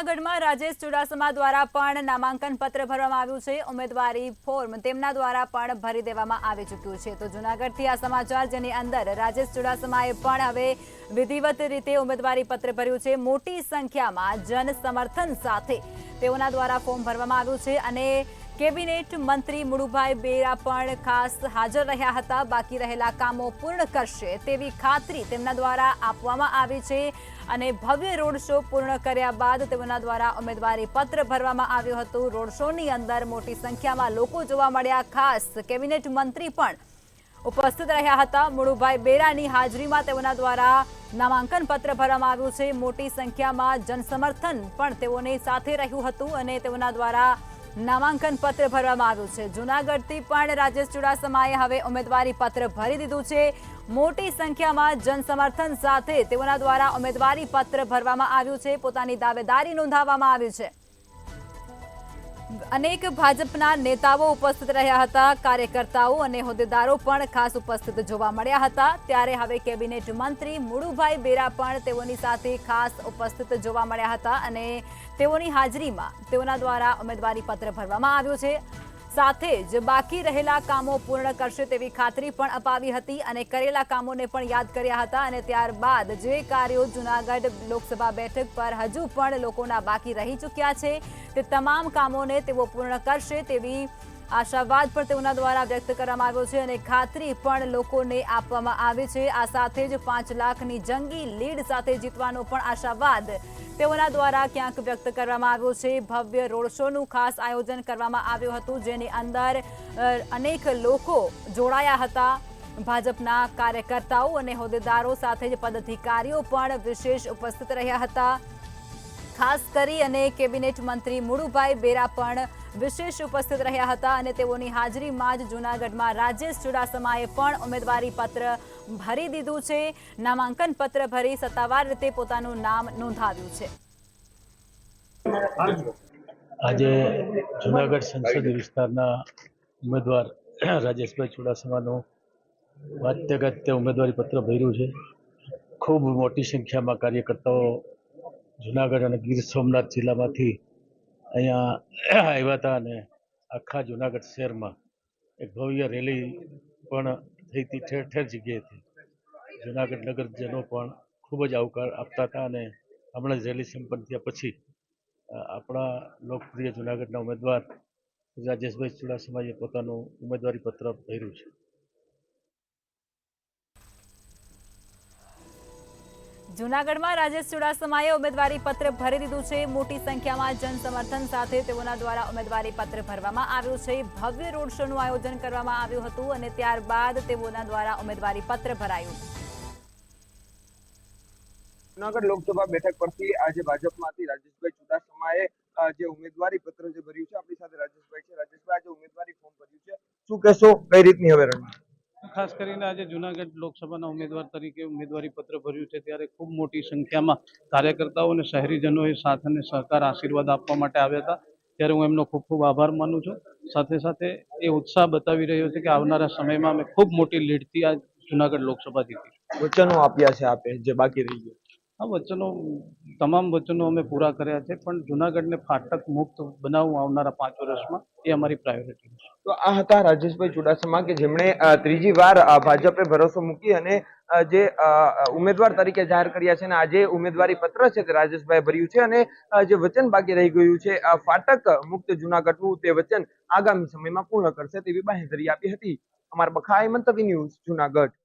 જૂનાગઢમાં રાજેશ ચુડાસમા દ્વારા પણ નામાંકન પત્ર ભરવામાં આવ્યું છે। ઉમેદવારી ફોર્મ તેમના દ્વારા પણ ભરી દેવામાં આવી ચૂક્યું છે। તો જૂનાગઢથી આ સમાચાર જેની અંદર રાજેશ ચુડાસમાએ પણ હવે વિધિવત રીતે ઉમેદવારી પત્ર ભર્યું છે। મોટી સંખ્યામાં જન સમર્થન સાથે તેઓના દ્વારા ફોર્મ ભરવામાં આવ્યું છે અને કેબિનેટ મંત્રી મુળુભાઈ બેરા પણ ખાસ હાજર રહ્યા હતા। બાકી રહેલા કામો પૂર્ણ કરશે તેવી ખાતરી તેમના દ્વારા આપવામાં આવી છે અને ભવ્ય રોડ શો પૂર્ણ કર્યા બાદ તેઓના દ્વારા ઉમેદવારી પત્ર ભરવામાં આવ્યું હતું। રોડ શોની અંદર મોટી સંખ્યામાં લોકો જોવા મળ્યા। ખાસ કેબિનેટ મંત્રી પણ ઉપસ્થિત રહ્યા હતા। મુળુભાઈ બેરાની હાજરીમાં તેઓના દ્વારા નામાંકન પત્ર ભરવામાં આવ્યું છે। મોટી સંખ્યામાં જનસમર્થન પણ તેઓની સાથે રહ્યું હતું અને તેઓના દ્વારા નામાંકન પત્ર ભરવામાં આવ્યું છે। જૂનાગઢથી પણ રાજેશ ચુડાસમાએ હવે ઉમેદવારી પત્ર ભરી દીધું છે। મોટી સંખ્યામાં જનસમર્થન સાથે તેઓના દ્વારા ઉમેદવારી પત્ર ભરવામાં આવ્યું છે। પોતાની દાવેદારી નોંધાવવામાં આવી છે। અનેક ભાજપના નેતાઓ ઉપસ્થિત રહ્યા હતા। કાર્યકર્તાઓ અને હોદ્દેદારો પણ ખાસ ઉપસ્થિત જોવા મળ્યા હતા। ત્યારે હવે કેબિનેટ મંત્રી મુળુભાઈ બેરા પણ તેઓની સાથે ખાસ ઉપસ્થિત જોવા મળ્યા હતા અને તેઓની હાજરીમાં તેઓના દ્વારા ઉમેદવારી પત્ર ભરવામાં આવ્યું છે। સાથે જ બાકી રહેલા કામો પૂર્ણ કરશે તેવી ખાતરી પણ અપાવી હતી અને કરેલા કામોને પણ યાદ કર્યા હતા અને ત્યારબાદ જે કાર્યો જૂનાગઢ લોકસભા બેઠક પર હજુ પણ લોકોના બાકી રહી ચૂક્યા છે તે તમામ કામોને તેઓ પૂર્ણ કરશે તેવી આશાવાદ પણ તેઓના દ્વારા વ્યક્ત કરવામાં આવ્યો છે અને ખાતરી પણ લોકોને આપવામાં આવી છે। આ સાથે જ 5 લાખની જંગી લીડ સાથે જીતવાનો પણ આશાવાદ તેઓના દ્વારા ક્યાંક વ્યક્ત કરવામાં આવ્યો છે। ભવ્ય રોડ શોનું ખાસ આયોજન કરવામાં આવ્યું હતું જેની અંદર અનેક લોકો જોડાયા હતા। ભાજપના કાર્યકર્તાઓ અને હોદ્દેદારો સાથે જ પદાધિકારીઓ પણ વિશેષ ઉપસ્થિત રહ્યા હતા। ખાસ કરી અને કેબિનેટ મંત્રી મુળુભાઈ બેરા પણ વિશેષ ઉપસ્થિત રહ્યા હતા અને તેઓની હાજરીમાં જ જૂનાગઢમાં રાજેશ ચુડાસમાએ પણ ઉમેદવારી પત્ર ભરી દીધું છે। નામાંકન પત્ર ભરી સત્તાવાર રીતે પોતાનું નામ નોંધાવ્યું છે। આજે જૂનાગઢ સંસદીય વિસ્તારના ઉમેદવાર રાજેશભાઈ ચુડાસમાનું વાત્યગત ઉમેદવારી પત્ર ભર્યું છે। ખૂબ મોટી સંખ્યામાં કાર્યકર્તાઓ જૂનાગઢ અને ગીર સોમનાથ જિલ્લામાંથી અહીંયા આવ્યા હતા અને આખા જૂનાગઢ શહેરમાં એક ભવ્ય રેલી પણ થઈ હતી। ઠેર ઠેર જગ્યાએથી જૂનાગઢ નગરજનો પણ ખૂબ જ આવકાર આપતા હતા અને હમણાં જ રેલી સંપન્ન થયા પછી આપણા લોકપ્રિય જૂનાગઢના ઉમેદવાર રાજેશભાઈ ચુડાસમાએ પોતાનું ઉમેદવારી પત્ર ભર્યું છે। જૂનાગઢમાં રાજેશ ચુડાસમાએ ઉમેદવારી પત્ર ભરી દીધું છે। મોટી સંખ્યામાં જનસમર્થન સાથે તેઓના દ્વારા ઉમેદવારી પત્ર ભરવામાં આવ્યું છે। ભવ્ય રોડ શોનું આયોજન કરવામાં આવ્યું હતું અને ત્યારબાદ તેઓના દ્વારા ઉમેદવારી પત્ર ભરાયું। જૂનાગઢ લોકસભા બેઠક પરથી આજે ભાજપમાંથી રાજેશભાઈ ચુડાસમાએ જે ઉમેદવારી પત્ર જે ભર્યું છે, આપણી સાથે રાજેશભાઈ છે। રાજેશભાઈ, આજે ઉમેદવારી ફોર્મ ભર્યું છે, શું કહેશો, કઈ રીતની હવે રણનીતિ? ખાસ કરીને આજે જૂનાગઢ લોકસભાના ઉમેદવાર તરીકે ઉમેદવારી પત્ર ભર્યું છે ત્યારે ખૂબ મોટી સંખ્યામાં કાર્યકર્તાઓ અને શહેરીજનોએ સાથ અને સહકાર આશીર્વાદ આપવા માટે આવ્યા હતા। ત્યારે હું એમનો ખૂબ ખૂબ આભાર માનું છું। સાથે સાથે એ ઉત્સાહ બતાવી રહ્યો છે કે આવનારા સમયમાં અમે ખૂબ મોટી લીડથી આ જૂનાગઢ લોકસભા જીતીશું। વચનો આપ્યા છે આપે, જે બાકી રહી ગયું? તમામ વચનો અમે પૂરા કર્યા છે, પણ જૂનાગઢને ફાટક મુક્ત બનાવવું આવનારા 5 વર્ષમાં એ અમારી પ્રાયોરિટી છે। તો આ હતા રાજેશભાઈ ચુડાસમા કે જેમણે ત્રીજી વાર ભાજપે ભરોસો મૂકી અને જે ઉમેદવાર તરીકે જાહેર કર્યા છે અને આજે ઉમેદવારી પત્ર છે તે રાજેશભાઈ ભર્યું છે અને જે વચન બાકી રહી ગયું છે ફાટક મુક્ત જૂનાગઢનું, તે વચન આગામી સમયમાં પૂર્ણ કરશે તેવી બાંહેધરી આપી હતી। અમારા બખાઈ મંતવ્ય ન્યૂઝ, જૂનાગઢ।